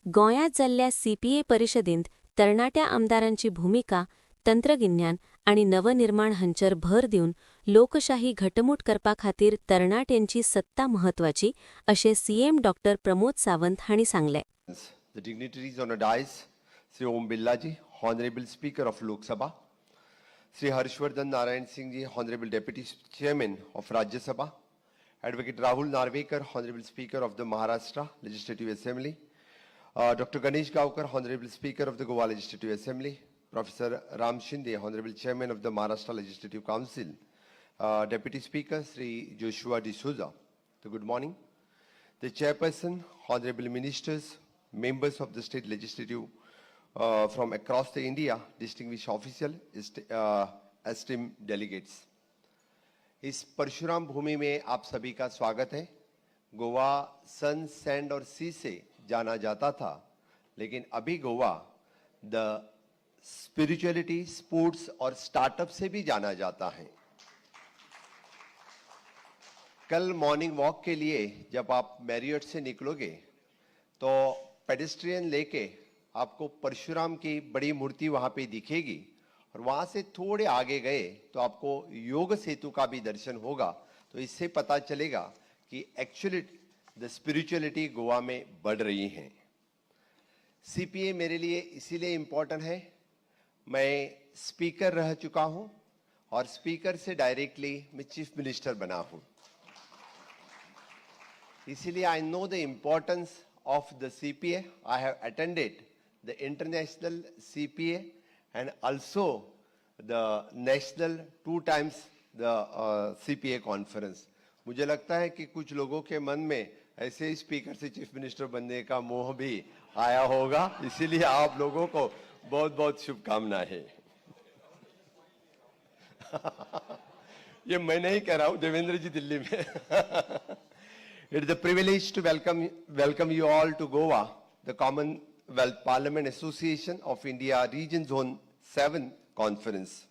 गोंयांत जाल्ल्या CPA परिशदेंत तरणाट्या आमदारांची भूमिका, तंत्रगिन्यान आनी नवनिर्माण हांचेर भर दिवन लोकशाही घटमूट करपा खातीर तरणाट्यांची सत्ता म्हत्वाची अशें CM डॉ. प्रमोद सावंत हांणी सांगलें. The dignitaries on the dais, Sri Om Billaji, Honorable Speaker of Lok Sabha, Sri Harshvardhan Narayan Singh Ji, Honorable Deputy Chairman of Rajya Sabha, Advocate Rahul Narvekar, Honorable Speaker of the Maharashtra Legislative Assembly, Dr. Ganesh Gaonkar, Honorable Speaker of the Goa Legislative Assembly, Professor Ram Shinde, Honorable Chairman of the Maharashtra Legislative Council, Deputy Speaker Sri Joshua D'Souza. So good morning. The Chairperson, Honorable Ministers, members of the State Legislative from across the India, distinguished official, esteemed delegates. इस परशुराम भूमि में आप सभी का स्वागत है। गोवा सन, sand और सी से जाना जाता था, लेकिन अभी गोवा द स्पिरिचुअलिटी, स्पोर्ट्स और स्टार्टअप से भी जाना जाता है। कल मॉर्निंग वॉक के लिए जब आप मैरियट से निकलोगे तो पेडेस्ट्रियन लेके आपको परशुराम की बड़ी मूर्ति वहां पे दिखेगी और वहां से थोड़े आगे गए तो आपको योग सेतु का भी दर्शन होगा। तो इससे पता चलेगा कि एक्चुअली द स्पिरिचुअलिटी गोवा में बढ़ रही है। CPA मेरे लिए इसीलिए इम्पोर्टेंट है, मैं स्पीकर रह चुका हूं और स्पीकर से डायरेक्टली मैं चीफ मिनिस्टर बना हूं। इसीलिए I know the importance of the CPA. I have attended the international CPA and also the national 2 times the CPA conference. मुझे लगता है कि कुछ लोगों के मन में ऐसे ही स्पीकर से चीफ मिनिस्टर बनने का मोह भी आया होगा, इसीलिए आप लोगों को बहुत बहुत शुभकामनाएं। ये मैं नहीं कह रहा हूं, देवेंद्र जी दिल्ली में। It is a privilege to welcome you all to Goa, the Commonwealth Parliament Association of India Region Zone 7 Conference.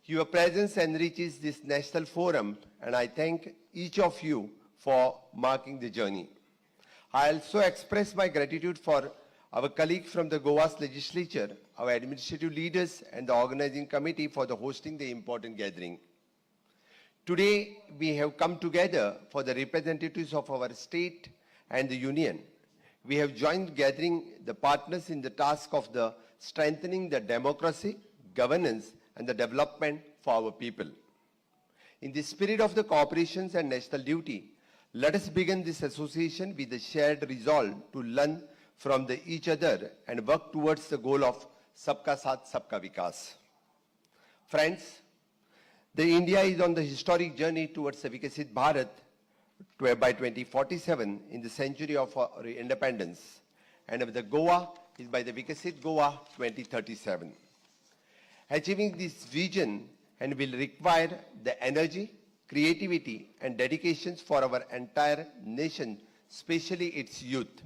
Your presence enriches this national forum, and I thank each of you for marking the journey. I also express my gratitude for our colleagues from the Goa's legislature, our administrative leaders, and the organizing committee for hosting the important gathering. Today, we have come together for the representatives of our state and the union. We have joined gathering the partners in the task of strengthening the democracy, governance, and the development for our people. In the spirit of the cooperation and national duty, let us begin this association with a shared resolve to learn from each other and work towards the goal of Sabka Saath, Sabka Vikas. Friends, India is on the historic journey towards the Vikasit Bharat by 2047 in the century of our independence, and the Goa is by the Vikasit Goa 2037. Achieving this vision and will require the energy, creativity, and dedications for our entire nation, especially its youth.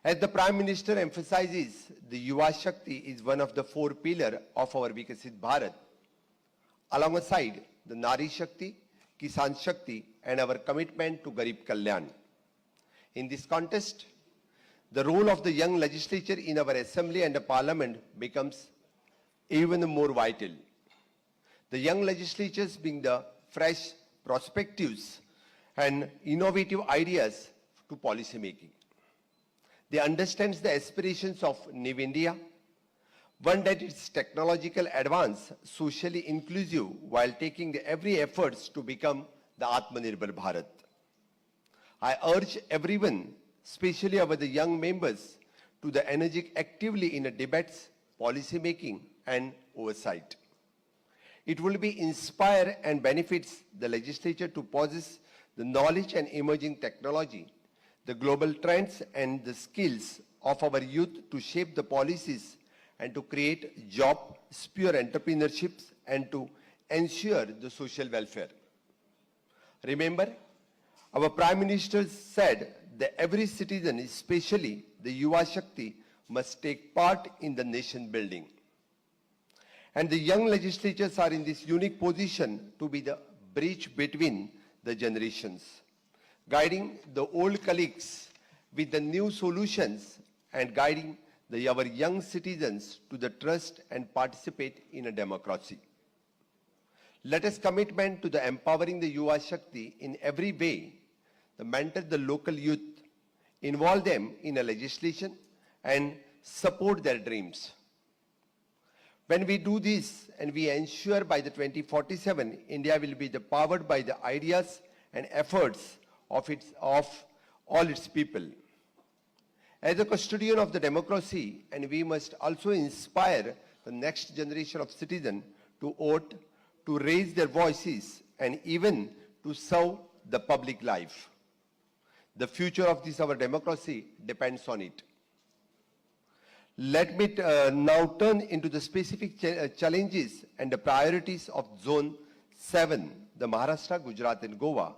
As the Prime Minister emphasizes, the Yuva Shakti is one of the 4 pillars of our Vikasit Bharat, alongside the Nari Shakti, Kisan Shakti, and our commitment to Garib Kalyan. In this context, the role of the young legislature in our assembly and the parliament becomes even more vital. The young legislatures bring the fresh perspectives and innovative ideas to policy making. They understand the aspirations of New India, one that is technological advance, socially inclusive, while taking every efforts to become the Atmanirbhar Bharat. I urge everyone, especially our the young members, to the energetic actively in the debates, policy making, and oversight. It will be inspire and benefits the legislature to possess the knowledge and emerging technology, the global trends and the skills of our youth to shape the policies and to create job, spur entrepreneurships, and to ensure the social welfare. Remember, our Prime Minister said that every citizen, especially the Yuva Shakti, must take part in the nation building. And the young legislatures are in this unique position to be the bridge between the generations, guiding the old colleagues with the new solutions and guiding our young citizens to the trust and participate in a democracy. Let us commitment to the empowering the Yuva Shakti in every way, the mentor the local youth, involve them in a legislation and support their dreams. When we do this and we ensure by the 2047, India will be powered by the ideas and efforts of all its people. As a custodian of the democracy, and we must also inspire the next generation of citizens to vote, to raise their voices, and even to serve the public life. The future of our democracy depends on it. Let me now turn into the specific challenges and the priorities of Zone 7, the Maharashtra, Gujarat and Goa,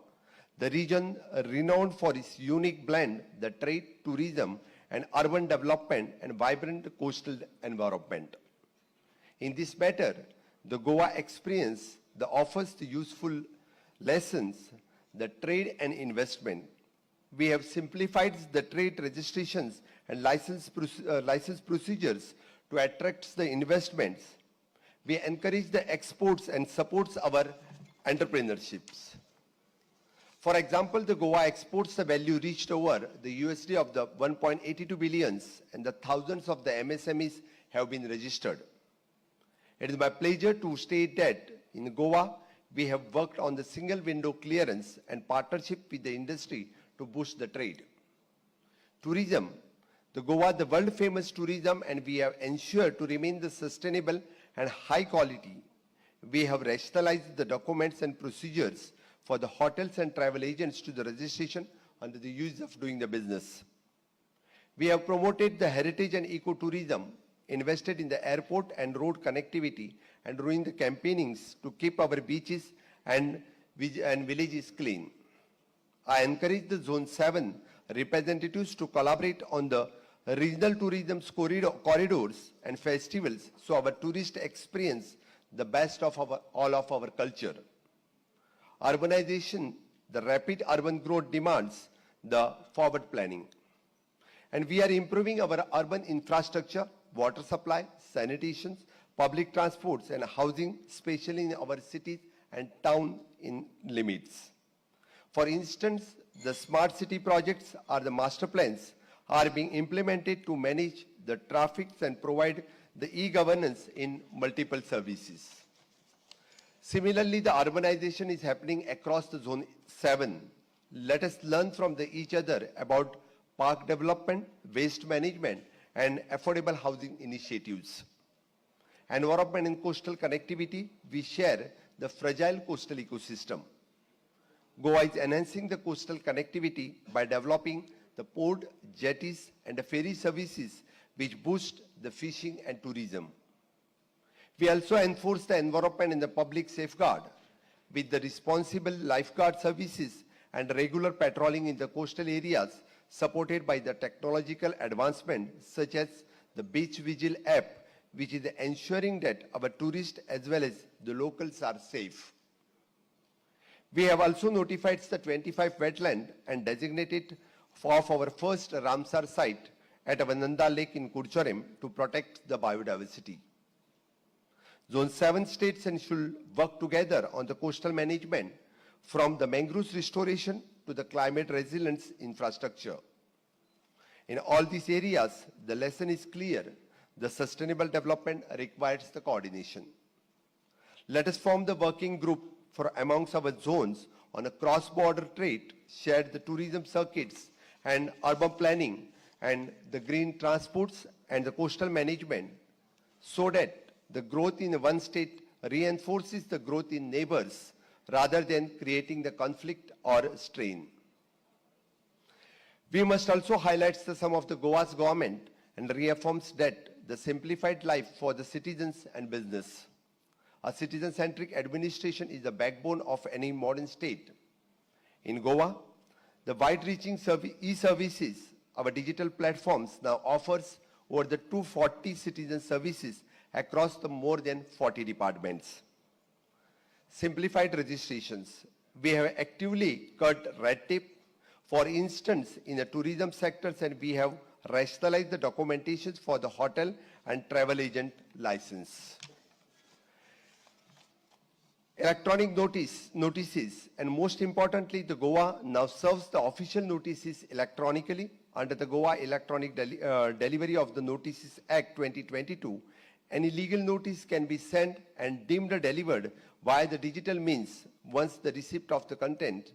the region renowned for its unique blend, the trade, tourism and urban development and vibrant coastal environment. In this matter, the Goa experience offers the useful lessons, the trade and investment. We have simplified the trade registrations and license procedures to attract the investments. We encourage the exports and supports our entrepreneurships. For example, the Goa exports the value reached over the USD of the 1.82 billions and the thousands of the MSMEs have been registered. It is my pleasure to state that in Goa, we have worked on the single window clearance and partnership with the industry to boost the trade. Tourism, the Goa, the world famous tourism, and we have ensured to remain the sustainable and high quality. We have rationalized the documents and procedures for the hotels and travel agents to the registration under the use of doing the business. We have promoted the heritage and ecotourism, invested in the airport and road connectivity, and doing the campaignings to keep our beaches and villages clean. I encourage the Zone 7 representatives to collaborate on the regional tourism corridors and festivals so our tourists experience the best of all of our culture. Urbanization, the rapid urban growth demands the forward planning. And we are improving our urban infrastructure, water supply, sanitation, public transports and housing, especially in our cities and town in limits. For instance, the smart city projects or the master plans are being implemented to manage the traffic and provide the e-governance in multiple services. Similarly, the urbanization is happening across the Zone 7. Let us learn from each other about park development, waste management, and affordable housing initiatives. Environment and coastal connectivity, we share the fragile coastal ecosystem. Goa is enhancing the coastal connectivity by developing the port, jetties, and the ferry services which boost the fishing and tourism. We also enforce the environment and the public safeguard with the responsible lifeguard services and regular patrolling in the coastal areas supported by the technological advancement such as the Beach Vigil app, which is ensuring that our tourists as well as the locals are safe. We have also notified the 25 wetland and designated of our first Ramsar site at our Nanda Lake in Kurchorem to protect the biodiversity. Zone 7 states and should work together on the coastal management from the mangroves restoration to the climate resilience infrastructure. In all these areas, the lesson is clear. The sustainable development requires the coordination. Let us form the working group for amongst our zones on a cross-border trade, share the tourism circuits and urban planning and the green transports and the coastal management so that the growth in one state reinforces the growth in neighbors rather than creating the conflict or strain. We must also highlight some of the Goa's government and reaffirms that the simplified life for the citizens and business. A citizen-centric administration is the backbone of any modern state. In Goa, the wide-reaching e-services, our digital platforms now offers over the 240 citizen services across the more than 40 departments. Simplified registrations. We have actively cut red tape For instance, in the tourism sectors, and we have rationalized the documentations for the hotel and travel agent license. Electronic notices, and most importantly, the Goa now serves the official notices electronically under the Goa Electronic Delivery of the Notices Act 2022. Any legal notice can be sent and deemed delivered via the digital means. Once the receipt of the content,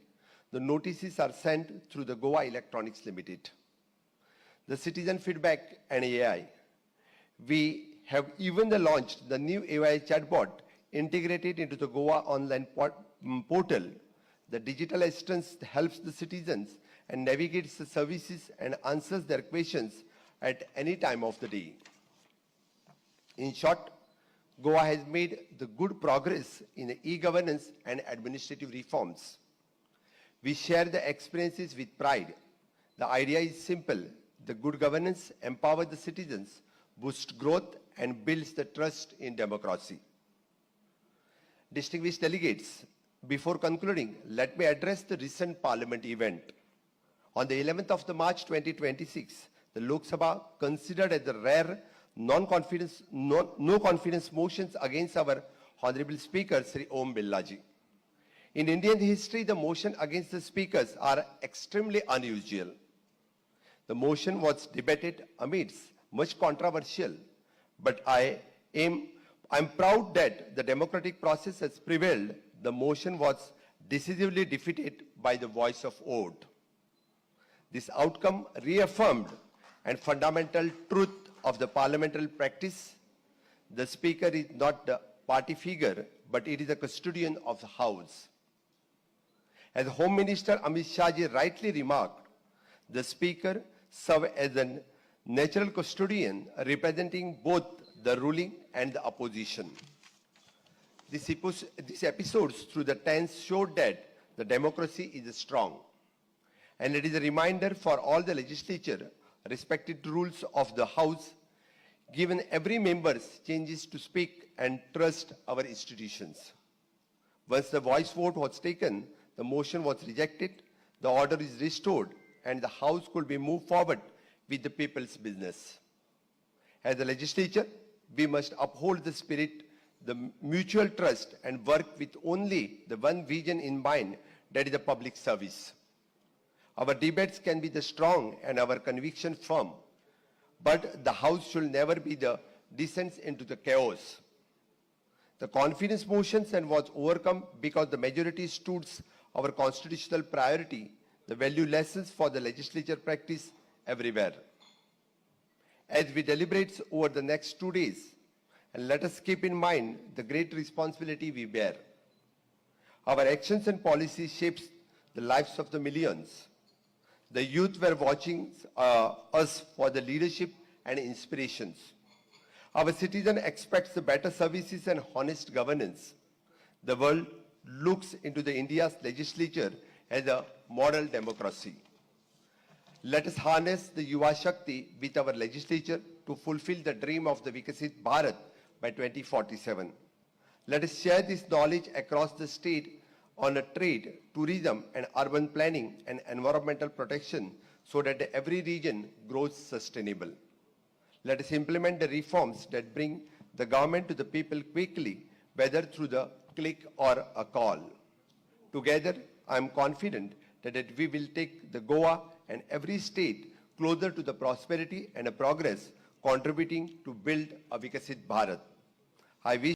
the notices are sent through the Goa Electronics Limited. The citizen feedback and AI. We have even launched the new AI chatbot integrated into the Goa online portal. The digital assistant helps the citizens and navigates the services and answers their questions at any time of the day. In short, Goa has made the good progress in the e-governance and administrative reforms. We share the experiences with pride. The idea is simple. The good governance empowers the citizens, boosts growth, and builds the trust in democracy. Distinguished delegates, before concluding, let me address the recent parliament event. On the 11th of March 2026, the Lok Sabha considered as the rare no confidence motions against our Honorable Speaker Sri Om Billaji. In Indian history, the motion against the speakers are extremely unusual. The motion was debated amidst much controversial, but I'm proud that the democratic process has prevailed. The motion was decisively defeated by the voice of vote. This outcome reaffirmed a fundamental truth of the parliamentary practice. The speaker is not the party figure, but it is a custodian of the house. As Home Minister Amit Shah ji rightly remarked, the speaker serves as a natural custodian representing both the ruling and the opposition. These episodes through the tense showed that the democracy is strong. And it is a reminder for all the legislature, respected rules of the House, given every member's changes to speak and trust our institutions. Once the voice vote was taken, the motion was rejected, the order is restored, and the House could be moved forward with the people's business. As a legislature, we must uphold the spirit, the mutual trust, and work with only the one vision in mind, that is the public service. Our debates can be the strong and our conviction firm, but the House should never be the descent into the chaos. The confidence motions and was overcome because the majority stood our constitutional priority, the value lessons for the legislature practice everywhere. As we deliberate over the next 2 days, and let us keep in mind the great responsibility we bear. Our actions and policies shapes the lives of the millions. The youth were watching us for the leadership and inspirations. Our citizen expects the better services and honest governance. The world looks into the India's legislature as a model democracy. Let us harness the Yuva Shakti with our legislature to fulfill the dream of the Vikasit Bharat by 2047. Let us share this knowledge across the state on trade, tourism, and urban planning and environmental protection so that every region grows sustainable. Let us implement the reforms that bring the government to the people quickly, whether through the click or a call. Together, I am confident that we will take the Goa and every state closer to the prosperity and progress, contributing to build a Vikasit Bharat. I wish